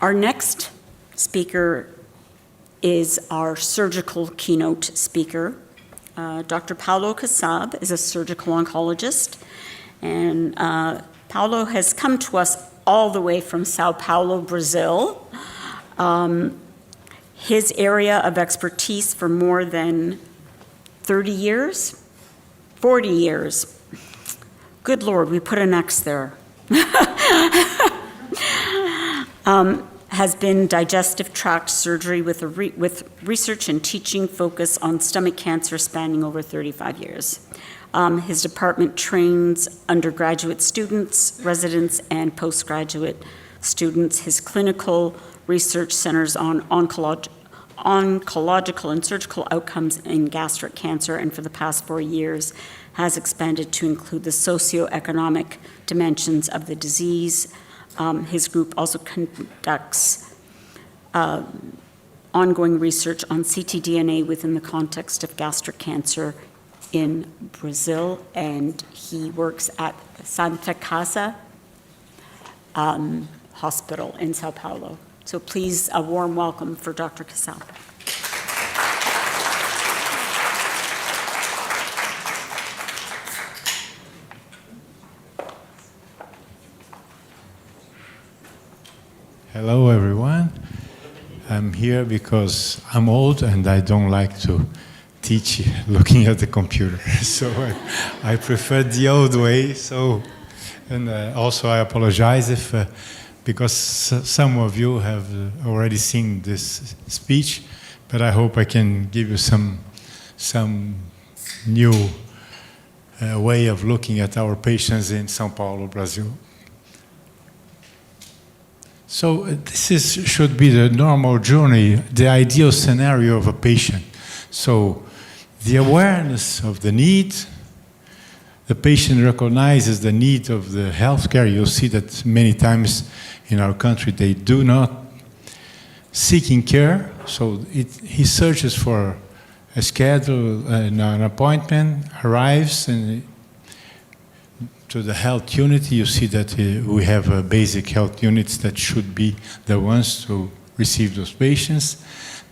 Our next speaker is our surgical keynote speaker. Dr. Paulo Kassab is a surgical oncologist, and Paulo has come to us all the way from São Paulo, Brazil. His area of expertise for more than 30 years, 40 years. Good Lord, we put an X there. Has been digestive tract surgery with research and teaching focus on stomach cancer spanning over 35 years. His department trains undergraduate students, residents, and postgraduate students. His clinical research centers on oncological and surgical outcomes in gastric cancer, and for the past 4 years has expanded to include the socioeconomic dimensions of the disease. His group also conducts ongoing research on ctDNA within the context of gastric cancer in Brazil, and he works at Santa Casa Hospital in São Paulo. So please, a warm welcome for Dr. Kassab. Hello, everyone. I'm here because I'm old and I don't like to teach looking at the computer. So I prefer the old way. And also I apologize if, because some of you have already seen this speech, but I hope I can give you some new way of looking at our patients in São Paulo, Brazil. So this should be the normal journey, the ideal scenario of a patient. So the awareness of the need, the patient recognizes the need of the healthcare. You'll see that many times in our country they do not seeking care. So he searches for a schedule, an appointment, arrives, and to the health unit, you see that we have basic health units that should be the ones to receive those patients.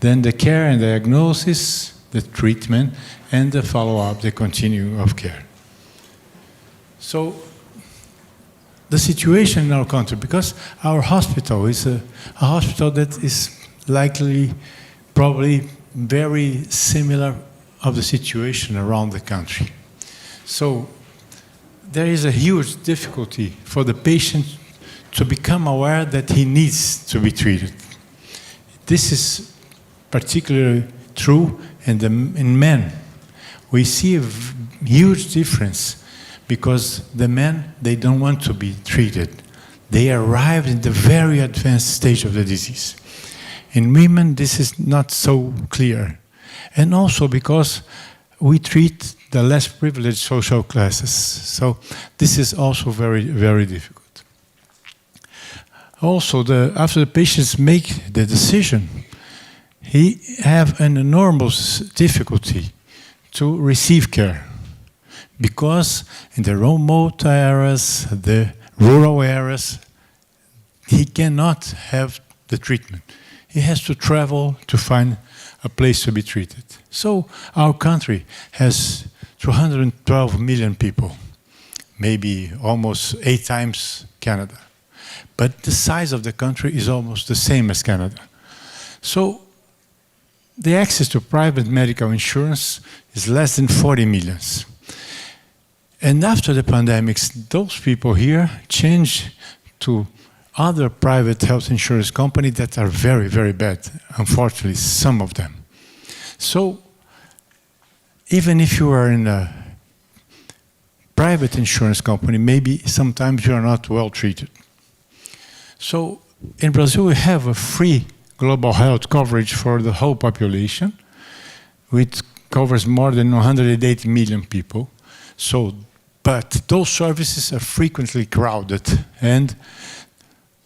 Then the care and diagnosis, the treatment, and the follow-up, the continuum of care. So the situation in our country, because our hospital is a hospital that is likely, probably very similar of the situation around the country. So there is a huge difficulty for the patient to become aware that he needs to be treated. This is particularly true in men. We see a huge difference because the men, they don't want to be treated. They arrive in the very advanced stage of the disease. In women, this is not so clear. And also because we treat the less privileged social classes. So this is also very, very difficult. Also, after the patients make the decision, he have an enormous difficulty to receive care, because in the remote areas, the rural areas, he cannot have the treatment. He has to travel to find a place to be treated. So our country has 212 million people, maybe almost 8 times Canada. But the size of the country is almost the same as Canada. So the access to private medical insurance is less than 40 million. And after the pandemic, those people here change to other private health insurance companies that are very, very bad, unfortunately, some of them. So even if you are in a private insurance company, maybe sometimes you are not well treated. So in Brazil, we have a free global health coverage for the whole population, which covers more than 180 million people. So, but those services are frequently crowded, and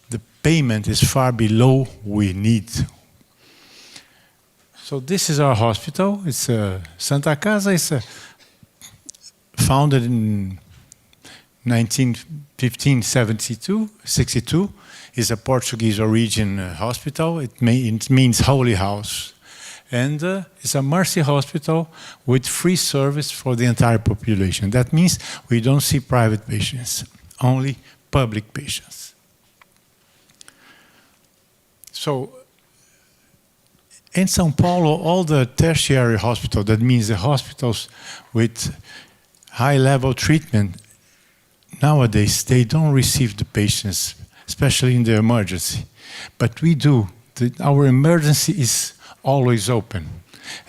the payment is far below we need. So this is our hospital. It's Santa Casa. It's founded in 1962. is a Portuguese origin hospital. It means Holy House. And it's a mercy hospital with free service for the entire population. That means we don't see private patients, only public patients. So in São Paulo, all the tertiary hospitals, that means the hospitals with high-level treatment, nowadays they don't receive the patients, especially in the emergency. But we do. Our emergency is always open.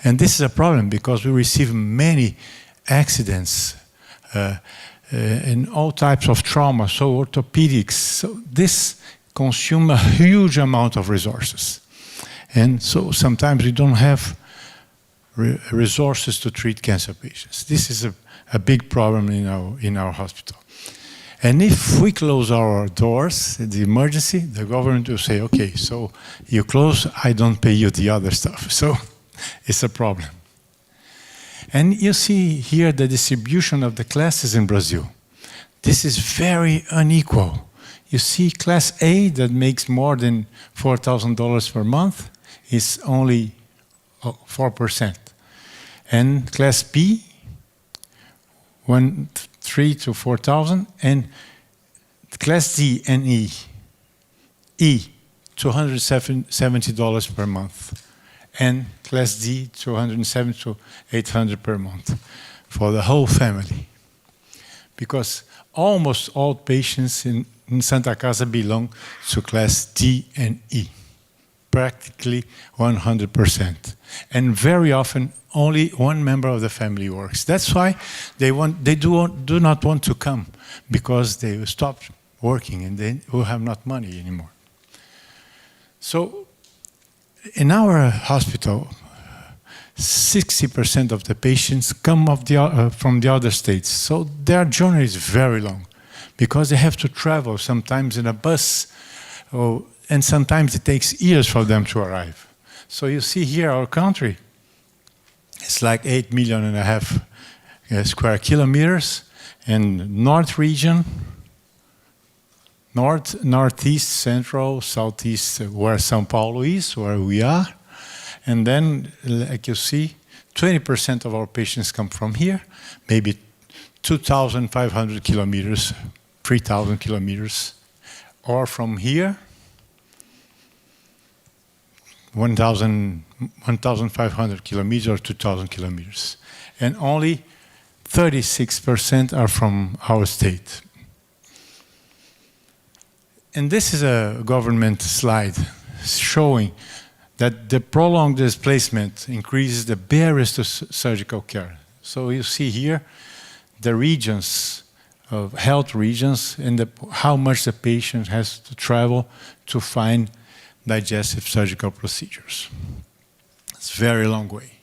And this is a problem because we receive many accidents and all types of trauma, so orthopedics. So this consumes a huge amount of resources. And so sometimes we don't have resources to treat cancer patients. This is a big problem in our hospital. And if we close our doors at the emergency, the government will say, okay, so you close, I don't pay you the other stuff. So it's a problem. And you see here the distribution of the classes in Brazil. This is very unequal. You see class A that makes more than $4,000 per month is only 4%. And class B, 3 to 4,000, and class D and E, $270 per month, and class D, $270 to $800 per month for the whole family. Because almost all patients in Santa Casa belong to class D and E, practically 100%. And very often, only one member of the family works. That's why they do not want to come, because they will stop working and they will have not money anymore. So in our hospital, 60% of the patients come from the other states. So their journey is very long because they have to travel sometimes in a bus, and sometimes it takes years for them to arrive. So you see here our country, it's like 8.5 million square kilometers, and north region, northeast, central, southeast, where São Paulo is, where we are. And then, like you see, 20% of our patients come from here, maybe 2,500 kilometers, 3,000 kilometers, or from here, 1,500 kilometers or 2,000 kilometers. And only 36% are from our state. And this is a government slide showing that the prolonged displacement increases the barriers to surgical care. So you see here the regions, of health regions, and how much the patient has to travel to find digestive surgical procedures. It's a very long way.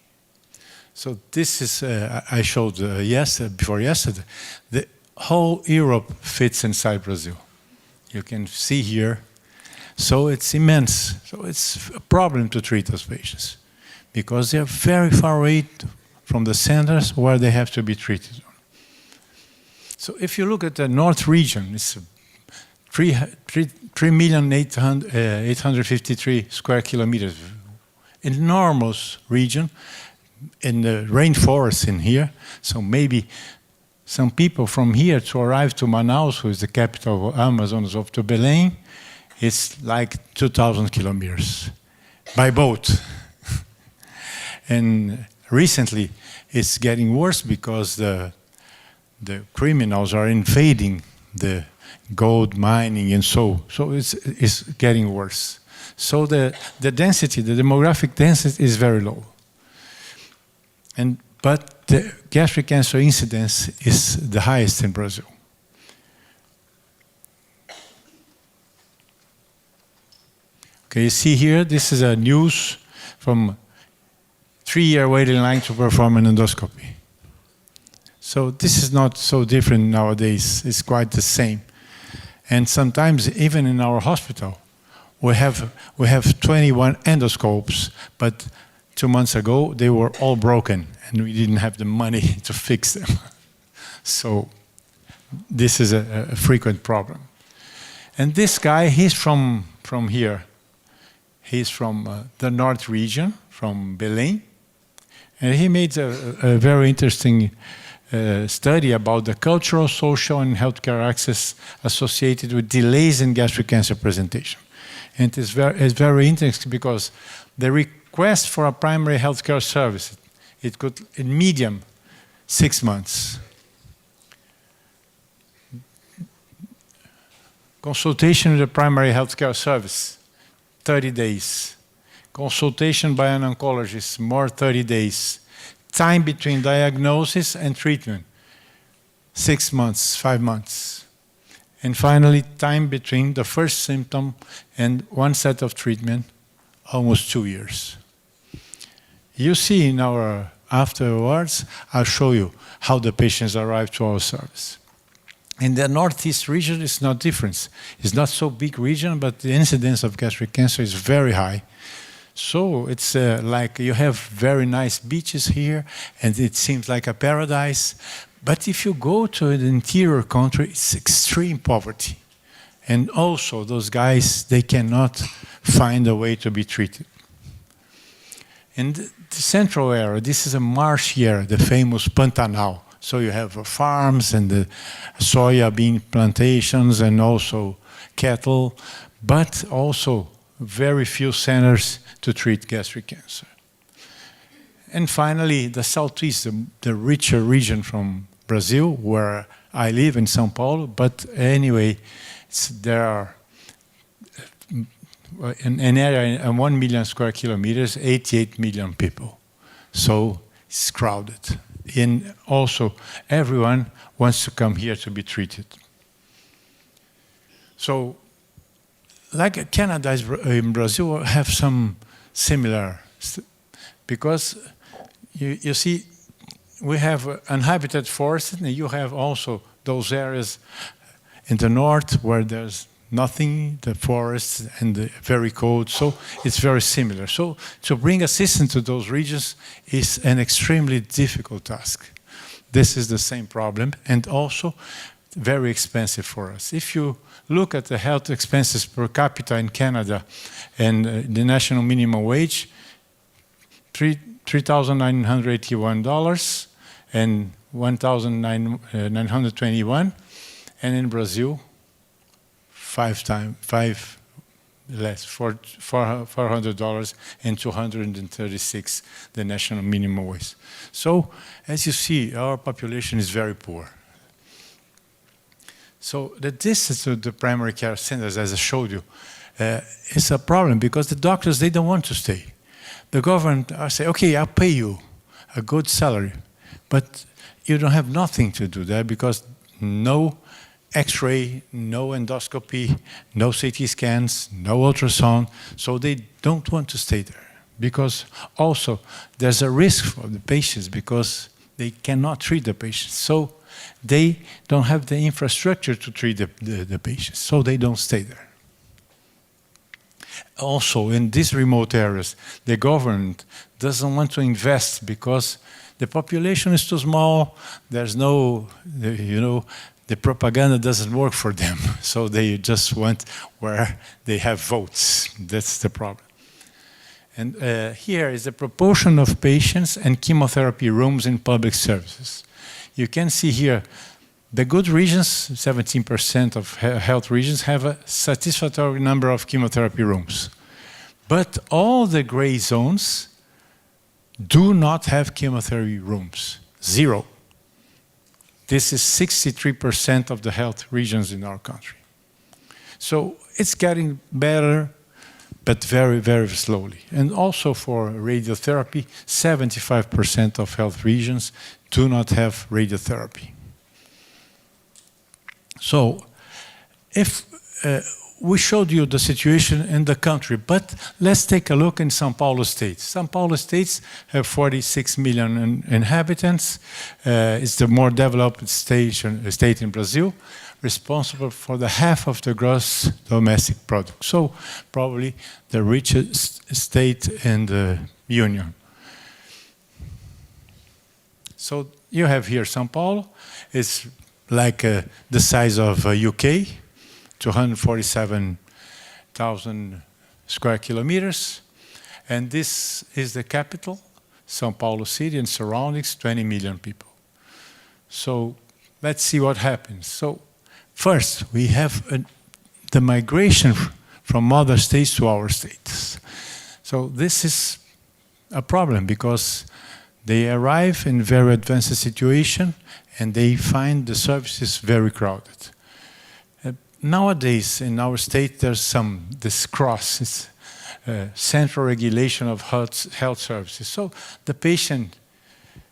So this is, I showed before yesterday, the whole Europe fits inside Brazil. You can see here. So it's immense. So it's a problem to treat those patients because they're very far away from the centers where they have to be treated. So if you look at the north region, it's 3,853 square kilometers. Enormous region, in the rainforest in here. So maybe some people from here to arrive to Manaus, who is the capital of Amazonas, or to Belém, it's like 2,000 kilometers by boat. And recently, it's getting worse because the criminals are invading the gold mining, and so it's getting worse. So the density, the demographic density is very low. But the gastric cancer incidence is the highest in Brazil. Okay, you see here, this is a news from 3-year waiting line to perform an endoscopy. So this is not so different nowadays, it's quite the same. And sometimes, even in our hospital, we have 21 endoscopes, but 2 months ago, they were all broken, and we didn't have the money to fix them. So this is a frequent problem. And this guy, he's from here. He's from the North region, from Belém. And he made a very interesting study about the cultural, social, and healthcare access associated with delays in gastric cancer presentation. And it's very interesting because the request for a primary healthcare service, it could, in medium, 6 months. Consultation with a primary healthcare service, 30 days. Consultation by an oncologist, more 30 days. Time between diagnosis and treatment, 6 months, 5 months. And finally, time between the first symptom and one set of treatment, almost 2 years. You see in our afterwards, I'll show you how the patients arrive to our service. In the Northeast region, it's not different. It's not so big region, but the incidence of gastric cancer is very high. So it's like you have very nice beaches here, and it seems like a paradise. But if you go to the interior country, it's extreme poverty. And also, those guys, they cannot find a way to be treated. In the central area, this is a marshy area, the famous Pantanal. So you have farms and the soya bean plantations and also cattle, but also very few centers to treat gastric cancer. And finally, the southeast, the richer region from Brazil, where I live in São Paulo, but anyway, there are an area, 1 million square kilometers, 88 million people. So it's crowded. And also, everyone wants to come here to be treated. So, like Canada and Brazil have some similar, because you see, we have uninhabited forests, and you have also those areas in the north where there's nothing, the forests and the very cold, so it's very similar. So to bring assistance to those regions is an extremely difficult task. This is the same problem, and also very expensive for us. If you look at the health expenses per capita in Canada and the national minimum wage, $3,981 and $1,921, and in Brazil, five less, $400 and $236, the national minimum wage. So, as you see, our population is very poor. So the distance to the primary care centers, as I showed you, is a problem because the doctors, they don't want to stay. The government say, okay, I'll pay you a good salary, but you don't have nothing to do there because no X-ray, no endoscopy, no CT scans, no ultrasound, so they don't want to stay there. Because also there's a risk for the patients because they cannot treat the patients. So they don't have the infrastructure to treat the patients, so they don't stay there. Also, in these remote areas, the government doesn't want to invest because the population is too small, there's no, the propaganda doesn't work for them, so they just want where they have votes. That's the problem. And here is the proportion of patients and chemotherapy rooms in public services. You can see here the good regions, 17% of health regions, have a satisfactory number of chemotherapy rooms. But all the gray zones do not have chemotherapy rooms, 0. This is 63% of the health regions in our country. So it's getting better, but very, very slowly. And also for radiotherapy, 75% of health regions do not have radiotherapy. So if we showed you the situation in the country, but let's take a look in São Paulo state. São Paulo states have 46 million inhabitants. It's the more developed state in Brazil, responsible for the half of the gross domestic product. So probably the richest state in the Union. So you have here São Paulo. It's like the size of UK. 247,000 square kilometers. And this is the capital, São Paulo city and surroundings, 20 million people. So let's see what happens. So first, we have the migration from other states to our states. So this is a problem because they arrive in very advanced situation and they find the services very crowded. Nowadays, in our state, there's this cross, central regulation of health services. So the patient,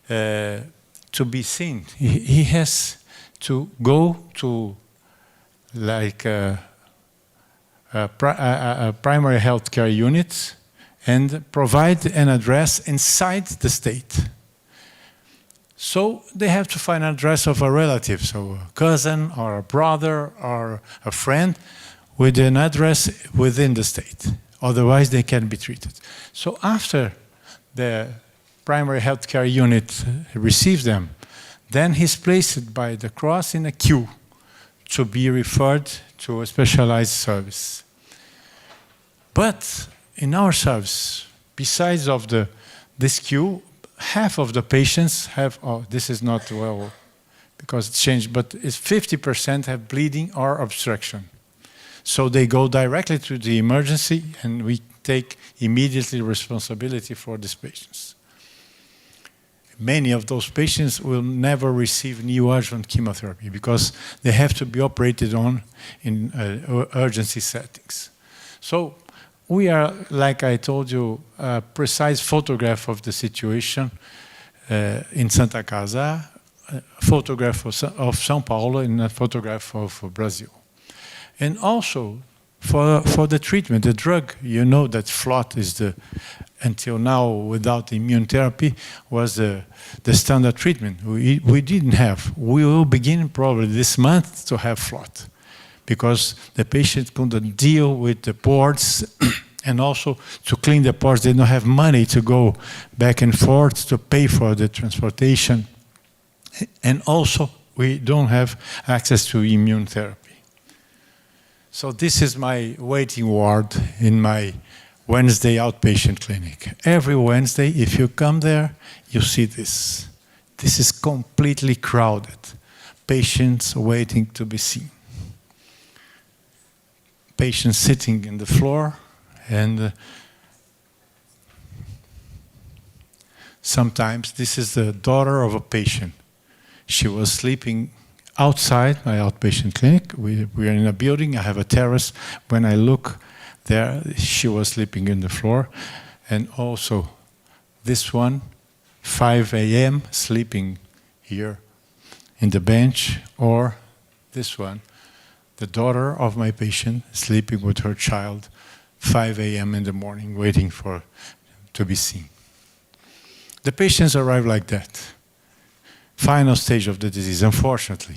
to be seen, he has to go to like a primary health care unit and provide an address inside the state. So they have to find an address of a relative, so a cousin or a brother or a friend with an address within the state. Otherwise, they can't be treated. So after the primary health care unit receives them, then he's placed by the cross in a queue to be referred to a specialized service. But in our service, besides of this queue, half of the patients have, this is not well, because it's changed, but it's 50% have bleeding or obstruction. So they go directly to the emergency and we take immediately responsibility for these patients. Many of those patients will never receive neoadjuvant chemotherapy because they have to be operated on in urgency settings. So we are, like I told you, a precise photograph of the situation in Santa Casa, a photograph of São Paulo, and a photograph of Brazil. And also, for the treatment, the drug, you know that FLOT is until now, without immune therapy, was the standard treatment. We didn't have. We will begin probably this month to have FLOT, because the patient couldn't deal with the ports and also to clean the ports. They don't have money to go back and forth to pay for the transportation. And also, we don't have access to immune therapy. So this is my waiting ward in my Wednesday outpatient clinic. Every Wednesday, if you come there, you see this. This is completely crowded. Patients waiting to be seen. Patients sitting in the floor, and sometimes this is the daughter of a patient. She was sleeping outside my outpatient clinic. We are in a building. I have a terrace. When I look there, she was sleeping in the floor. And also this one, 5 a.m., sleeping here in the bench. Or this one, the daughter of my patient, sleeping with her child, 5 a.m. in the morning, waiting to be seen. The patients arrive like that. Final stage of the disease. Unfortunately,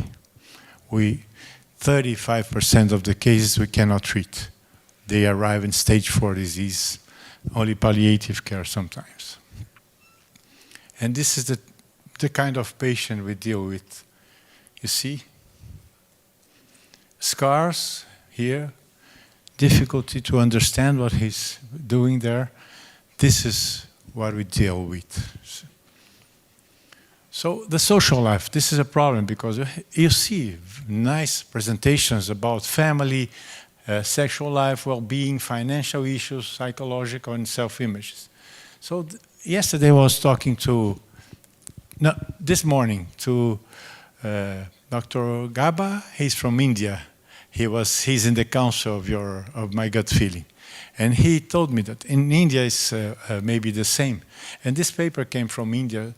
35% of the cases we cannot treat. They arrive in stage 4 disease, only palliative care sometimes. And this is the kind of patient we deal with. You see? Scars here, difficulty to understand what he's doing there. This is what we deal with. So the social life, this is a problem because you see nice presentations about family, sexual life, well-being, financial issues, psychological and self-images. So yesterday I was talking this morning to Dr. Gaba. He's from India. He's in the council of my gut feeling. And he told me that in India it's maybe the same. And this paper came from India,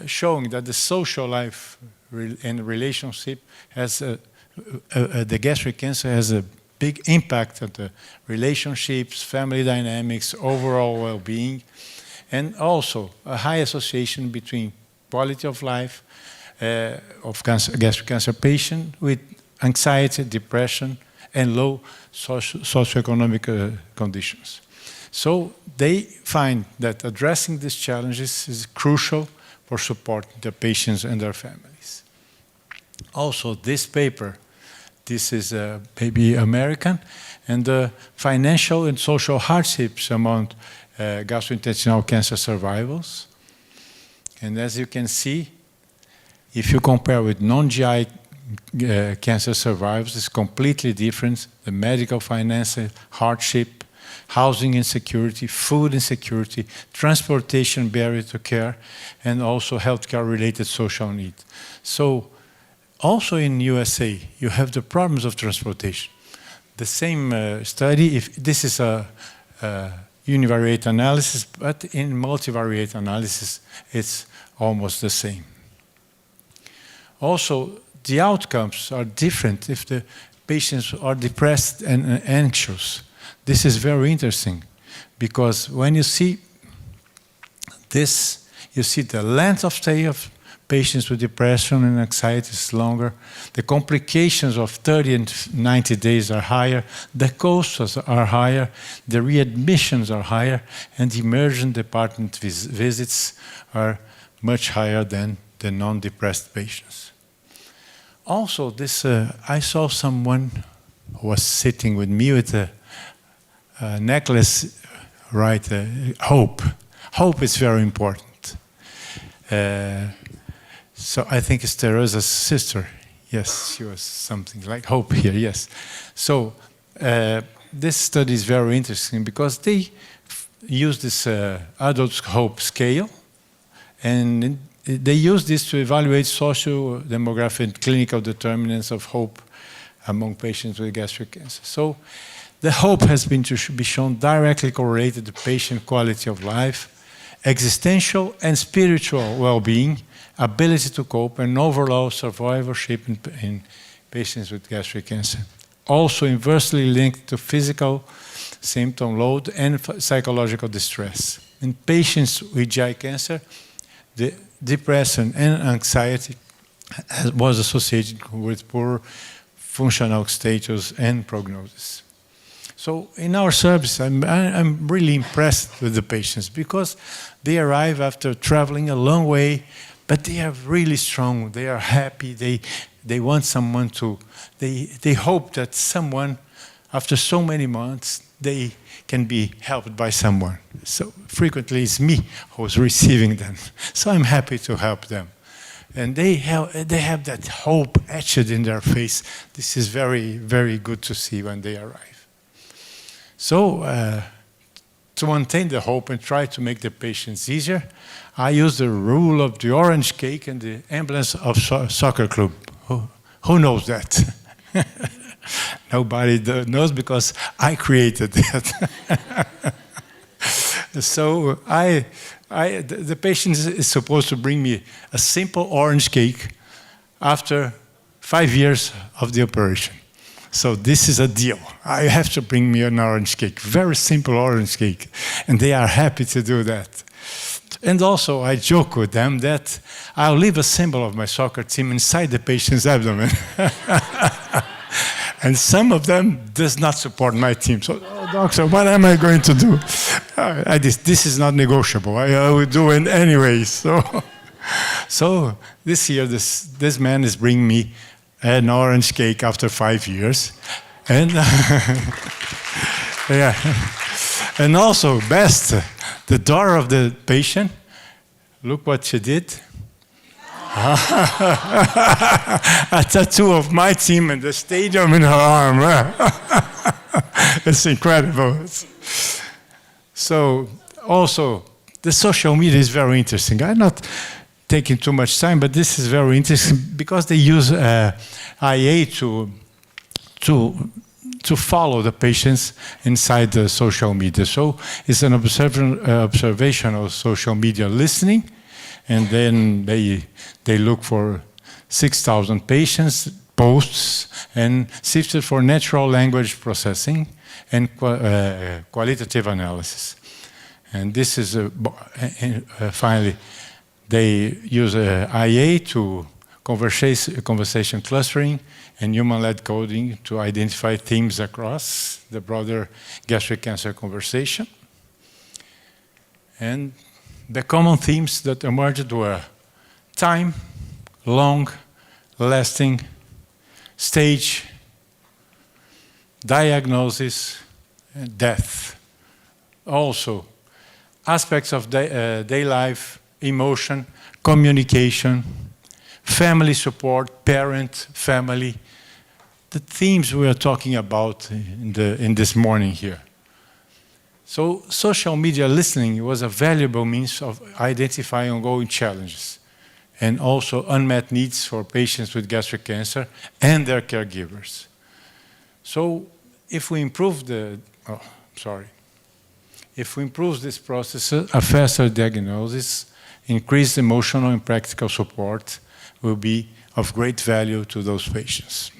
showing that the social life and relationship has the gastric cancer has a big impact on the relationships, family dynamics, overall well-being, and also a high association between quality of life of gastric cancer patient with anxiety, depression, and low socioeconomic conditions. So they find that addressing these challenges is crucial for supporting the patients and their families. Also, this paper this is maybe American, and the financial and social hardships among gastrointestinal cancer survivors. And as you can see, if you compare with non-GI cancer survivors, it's completely different. The medical financial hardship, housing insecurity, food insecurity, transportation barrier to care, and also healthcare-related social needs. So also in USA, you have the problems of transportation. The same study, if this is a univariate analysis, but in multivariate analysis, it's almost the same. Also, the outcomes are different if the patients are depressed and anxious. This is very interesting because when you see this, you see the length of stay of patients with depression and anxiety is longer. The complications of 30 and 90 days are higher. The costs are higher. The readmissions are higher. And the emergent department visits are much higher than the non-depressed patients. Also, this I saw someone who was sitting with me with a necklace, right? Hope. Hope is very important. So I think it's Teresa's sister. Yes, she was something like Hope here, yes. So this study is very interesting because they use this adult hope scale, and they use this to evaluate socio-demographic and clinical determinants of hope among patients with gastric cancer. So the hope has been to be shown directly correlated to patient quality of life, existential and spiritual well-being, ability to cope, and overall survivorship in patients with gastric cancer. Also inversely linked to physical symptom load and psychological distress. In patients with GI cancer, the depression and anxiety was associated with poor functional status and prognosis. So in our service, I'm really impressed with the patients because they arrive after traveling a long way, but they are really strong, they are happy, they want someone to, they hope that someone, after so many months, they can be helped by someone. So frequently it's me who's receiving them. So I'm happy to help them. And they have that hope etched in their face. This is very, very good to see when they arrive. So to maintain the hope and try to make the patients easier, I use the rule of the orange cake and the emblems of soccer club. Who knows that? Nobody knows because I created that. So the patient is supposed to bring me a simple orange cake after 5 years of the operation. So this is a deal. I have to bring me an orange cake, very simple orange cake. And they are happy to do that. And also I joke with them that I'll leave a symbol of my soccer team inside the patient's abdomen. And some of them does not support my team. So, oh, doctor, what am I going to do? This is not negotiable. I will do it anyway. So this year, this man is bringing me an orange cake after 5 years. And, yeah. And also, best, the daughter of the patient, look what she did. A tattoo of my team in the stadium in her arm. It's incredible. So also, the social media is very interesting. I'm not taking too much time, but this is very interesting because they use IA to follow the patients inside the social media. So it's an observational social media listening. And then they look for 6,000 patients, posts, and sifted for natural language processing and qualitative analysis. And this is, finally, they use IA to conversation clustering and human-led coding to identify themes across the broader gastric cancer conversation. And the common themes that emerged were time, long, lasting, stage, diagnosis, and death. Also, aspects of day life, emotion, communication, family support, parent, family, the themes we are talking about in this morning here. So social media listening was a valuable means of identifying ongoing challenges and also unmet needs for patients with gastric cancer and their caregivers. So if we improve this process, a faster diagnosis, increased emotional and practical support will be of great value to those patients.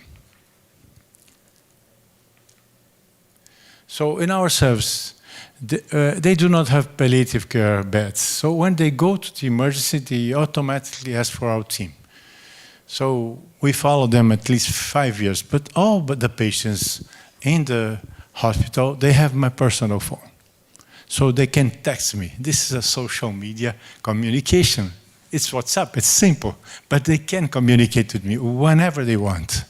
So in our service, they do not have palliative care beds. So when they go to the emergency, they automatically ask for our team. So we follow them at least 5 years. But all but the patients in the hospital, they have my personal phone. So they can text me. This is a social media communication. It's WhatsApp, it's simple. But they can communicate with me whenever they want.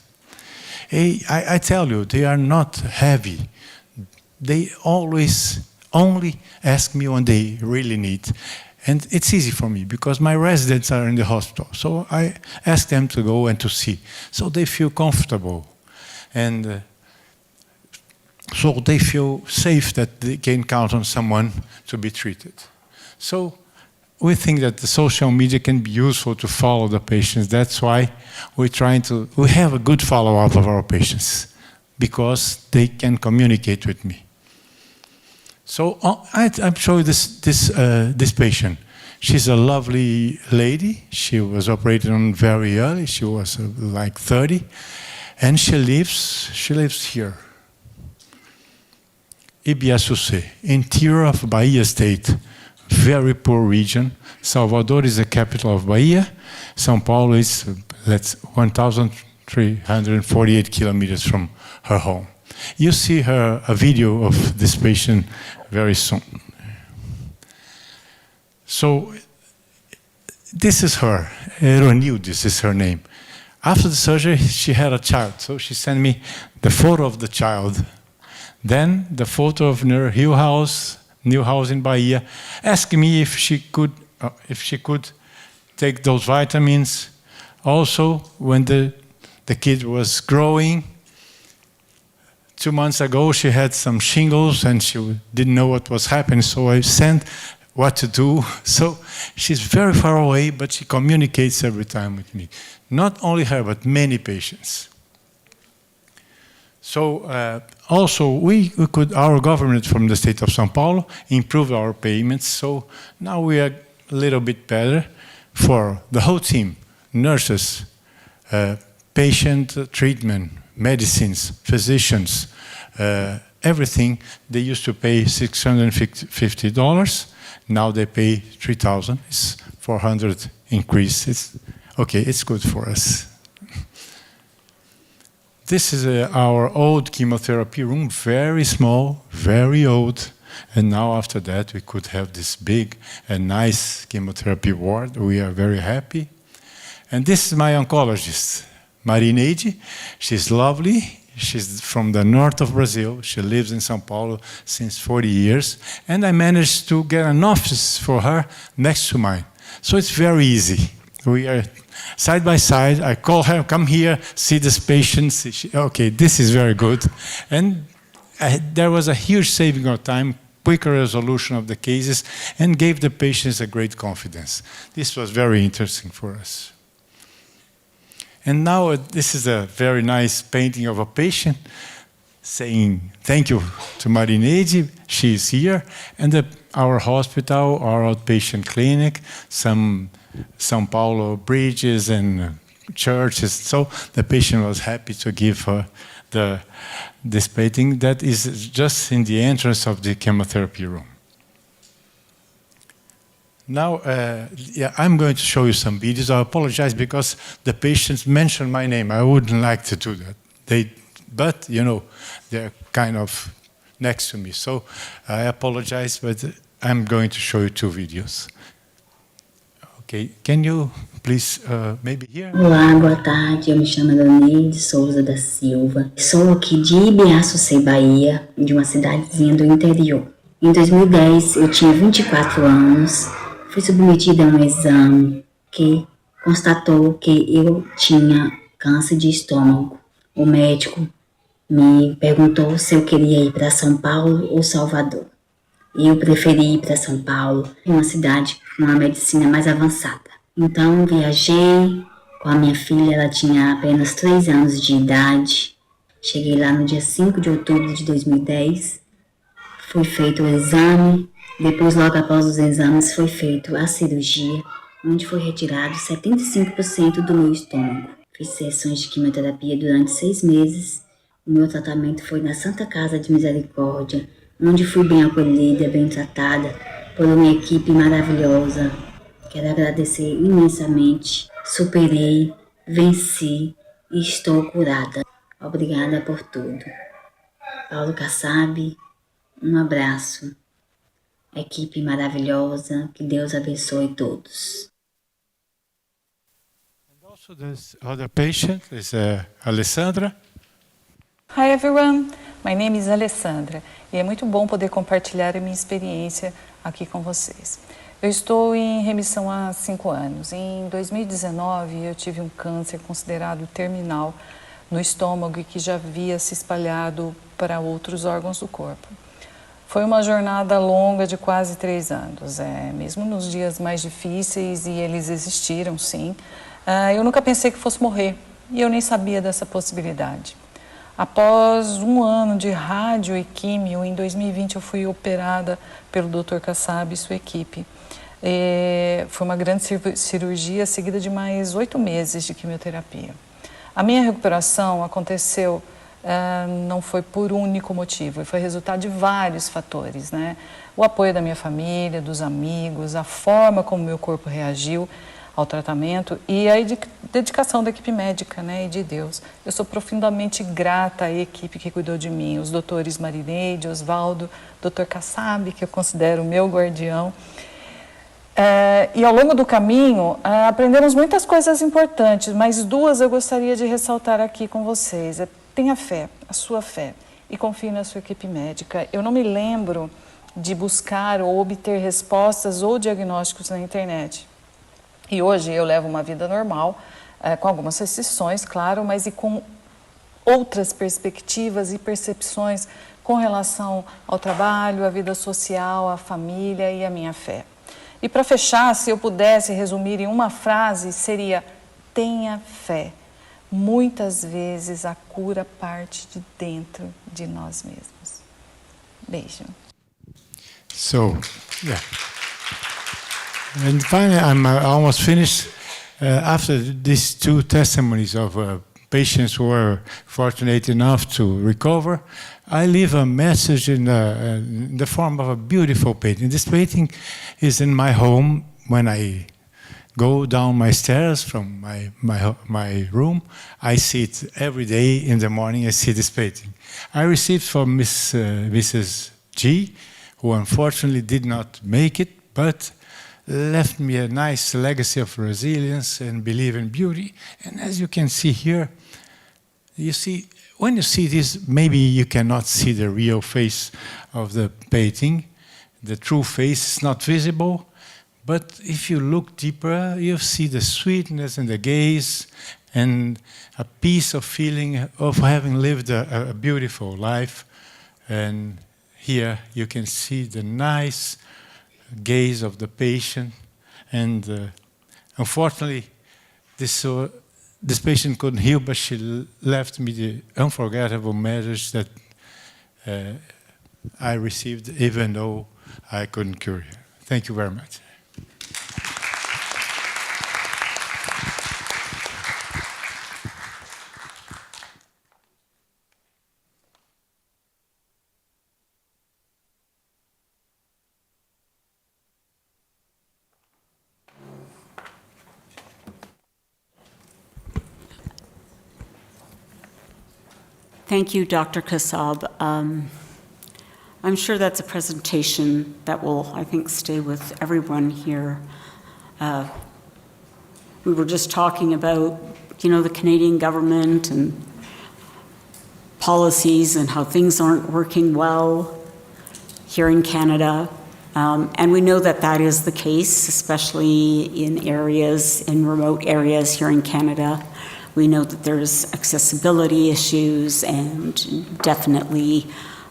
I tell you, they are not heavy. They always only ask me when they really need. And it's easy for me because my residents are in the hospital. So I ask them to go and to see. So they feel comfortable. And so they feel safe that they can count on someone to be treated. So we think that the social media can be useful to follow the patients. That's why we have a good follow-up of our patients because they can communicate with me. So I'm showing this patient. She's a lovely lady. She was operated on very early. She was like 30, and she lives here. Ibiaçucê, interior of Bahia state, very poor region. Salvador is the capital of Bahia. São Paulo is 1,348 kilometers from her home. You see a video of this patient very soon. So this is her, Eronil, this is her name. After the surgery, she had a child, so she sent me the photo of the child. Then the photo of her new house in Bahia, asking me if she could take those vitamins. Also, when the kid was growing, 2 months ago, she had some shingles and she didn't know what was happening, so I sent what to do. So she's very far away, but she communicates every time with me. Not only her, but many patients. So also, our government from the state of São Paulo improved our payments. So now we are a little bit better for the whole team, nurses, patient treatment, medicines, physicians, everything. They used to pay $650. Now they pay $3,000. It's 400 increase. It's good for us. This is our old chemotherapy room, very small, very old. And now after that, we could have this big and nice chemotherapy ward. We are very happy. And this is my oncologist, Marineide. She's lovely. She's from the north of Brazil. She lives in São Paulo since 40 years. And I managed to get an office for her next to mine. So it's very easy. We are side by side. I call her, come here, see this patient. Okay, this is very good. And there was a huge saving of time, quicker resolution of the cases, and gave the patients a great confidence. This was very interesting for us. And now this is a very nice painting of a patient saying thank you to Marineide. She is here. And our hospital, our outpatient clinic, some São Paulo bridges and churches. So the patient was happy to give her this painting that is just in the entrance of the chemotherapy room. Now, I'm going to show you some videos. I apologize because the patients mentioned my name. I wouldn't like to do that. But they're kind of next to me. So I apologize, but I'm going to show you 2 videos. Okay, can you please maybe here? Olá, boa tarde. Eu me chamo Leoneide Souza da Silva. Sou aqui de Ibiaçucê, Bahia, de uma cidadezinha do interior. Em 2010, eu tinha 24 anos. Fui submetida a um exame que constatou que eu tinha câncer de estômago. O médico me perguntou se eu queria ir para São Paulo ou Salvador. Eu preferi ir para São Paulo, uma cidade com uma medicina mais avançada. Então, viajei com a minha filha, ela tinha apenas 3 anos de idade. Cheguei lá no dia 5 de outubro de 2010. Foi feito o exame. Depois, logo após os exames, foi feita a cirurgia, onde foi retirado 75% do meu estômago. Fiz sessões de quimioterapia durante 6 meses. O meu tratamento foi na Santa Casa de Misericórdia, onde fui bem acolhida, bem tratada por uma equipe maravilhosa. Quero agradecer imensamente. Superei, venci e estou curada. Obrigada por tudo. Paulo Kassab, um abraço. Equipe maravilhosa, que Deus abençoe todos. And also this other patient is Alessandra. Hi everyone, my name is Alessandra e é muito bom poder compartilhar a minha experiência aqui com vocês. Eu estou em remissão há 5 anos. Em 2019 eu tive um câncer considerado terminal no estômago e que já havia se espalhado para outros órgãos do corpo. Foi uma jornada longa de quase 3 anos, mesmo nos dias mais difíceis, e eles existiram sim. Eu nunca pensei que fosse morrer e eu nem sabia dessa possibilidade. Após 1 ano de rádio e químio, em 2020 eu fui operada pelo Dr. Kassab e sua equipe. Foi uma grande cirurgia seguida de mais 8 meses de quimioterapia. A minha recuperação aconteceu, não foi por um único motivo, foi resultado de vários fatores, né? O apoio da minha família, dos amigos, a forma como meu corpo reagiu ao tratamento e a dedicação da equipe médica, né, e de Deus. Eu sou profundamente grata à equipe que cuidou de mim, os doutores Marineide, Osvaldo, Dr. Kassab, que eu considero o meu guardião. E ao longo do caminho, aprendemos muitas coisas importantes, mas 2 eu gostaria de ressaltar aqui com vocês. Tenha fé, a sua fé, e confie na sua equipe médica. Eu não me lembro de buscar ou obter respostas ou diagnósticos na internet. E hoje eu levo uma vida normal, com algumas restrições, claro, mas e com outras perspectivas e percepções com relação ao trabalho, à vida social, à família e à minha fé. E para fechar, se eu pudesse resumir em uma frase, seria: tenha fé. Muitas vezes a cura parte de dentro de nós mesmos. Beijo. So, yeah. And finally, I'm almost finished. After these 2 testimonies of patients who were fortunate enough to recover, I leave a message in the form of a beautiful painting. This painting is in my home. When I go down my stairs from my room, I see it every day in the morning. I see this painting. I received from Mrs. G, who unfortunately did not make it, but left me a nice legacy of resilience and belief in beauty. And as you can see here, you see, when you see this, maybe you cannot see the real face of the painting. The true face is not visible, but if you look deeper, you see the sweetness in the gaze and a peace of feeling of having lived a beautiful life. And here you can see the nice gaze of the patient, and unfortunately, this patient couldn't heal, but she left me the unforgettable message that I received, even though I couldn't cure her. Thank you very much. Thank you, Dr. Kassab. I'm sure that's a presentation that will, I think, stay with everyone here we were just talking about, you know, the Canadian government and policies and how things aren't working well here in Canada. And we know that that is the case, especially in areas, in remote areas here in Canada. We know that there's accessibility issues and definitely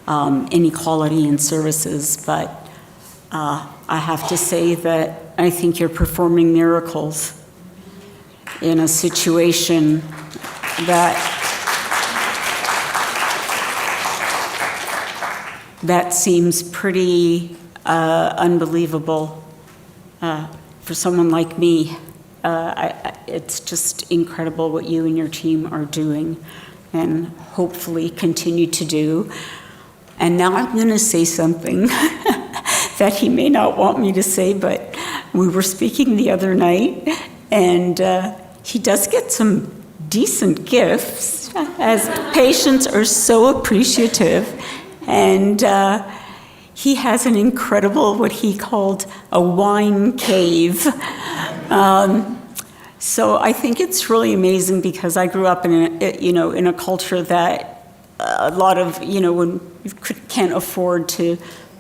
inequality in services, but I have to say that I think you're performing miracles in a situation that seems pretty unbelievable for someone like me. It's just incredible what you and your team are doing and hopefully continue to do. And now I'm going to say something that he may not want me to say, but we were speaking the other night, and he does get some decent gifts, as patients are so appreciative. And he has an incredible, what he called a wine cave. So I think it's really amazing because I grew up in a culture that a lot of, when you can't afford to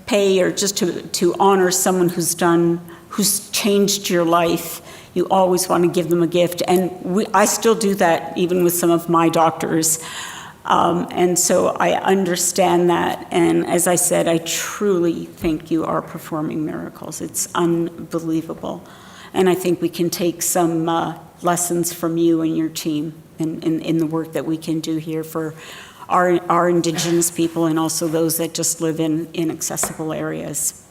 pay or just to honor someone who's changed your life, you always want to give them a gift. And I still do that even with some of my doctors. And so I understand that. And as I said, I truly think you are performing miracles. It's unbelievable. And I think we can take some lessons from you and your team in the work that we can do here for our Indigenous people and also those that just live in inaccessible areas.